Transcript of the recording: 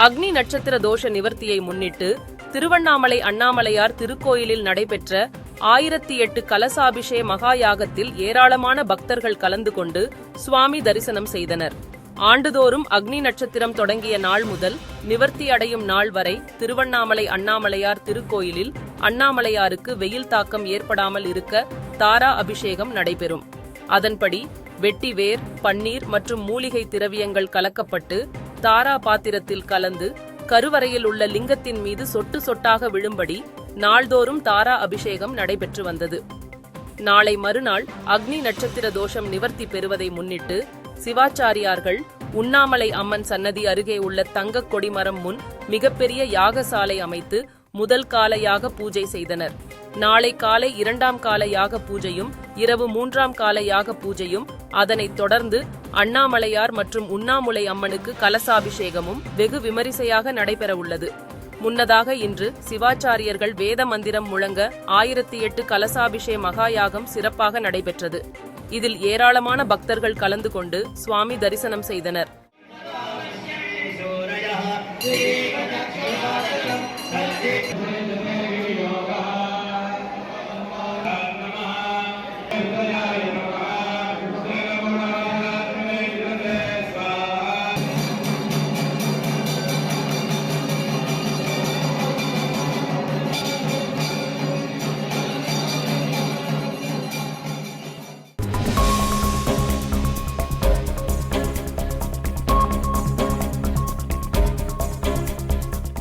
அக்னி நட்சத்திர தோஷ நிவர்த்தியை முன்னிட்டு திருவண்ணாமலை அண்ணாமலையார் திருக்கோயிலில் நடைபெற்ற 1008 கலசாபிஷேக மகா யாகத்தில் ஏராளமான பக்தர்கள் கலந்து கொண்டு சுவாமி தரிசனம் செய்தனர். ஆண்டுதோறும் அக்னி நட்சத்திரம் தொடங்கிய நாள் முதல் நிவர்த்தி அடையும் நாள் வரை திருவண்ணாமலை அண்ணாமலையார் திருக்கோயிலில் அண்ணாமலையாருக்கு வெயில் தாக்கம் ஏற்படாமல் இருக்க தாரா அபிஷேகம் நடைபெறும். அதன்படி வெட்டிவேர், பன்னீர் மற்றும் மூலிகை திரவியங்கள் கலக்கப்பட்டு தாரா பாத்திரத்தில் கலந்து கருவறையில் உள்ள லிங்கத்தின் மீது சொட்டு சொட்டாக விழும்படி நாள்தோறும் தாரா அபிஷேகம் நடைபெற்று வந்தது. நாளை மறுநாள் அக்னி நட்சத்திர தோஷம் நிவர்த்தி பெறுவதை முன்னிட்டு சிவாச்சாரியார்கள் உண்ணாமலை அம்மன் சன்னதி அருகே உள்ள தங்க கொடிமரம் முன் மிகப்பெரிய யாகசாலை அமைத்து முதல் கால யாக பூஜை செய்தனர். நாளை காலை 2ஆம் கால யாக பூஜையும் இரவு 3ஆம் கால யாக பூஜையும் அதனைத் தொடர்ந்து அண்ணாமலையார் மற்றும் உண்ணாமுலை அம்மனுக்கு கலசாபிஷேகமும் வெகு விமரிசையாக நடைபெற உள்ளது. முன்னதாக இன்று சிவாச்சாரியர்கள் வேத மந்திரம் முழங்க 1008 கலசாபிஷேக மகா யாகம் சிறப்பாக நடைபெற்றது. இதில் ஏராளமான பக்தர்கள் கலந்து கொண்டு சுவாமி தரிசனம் செய்தனர்.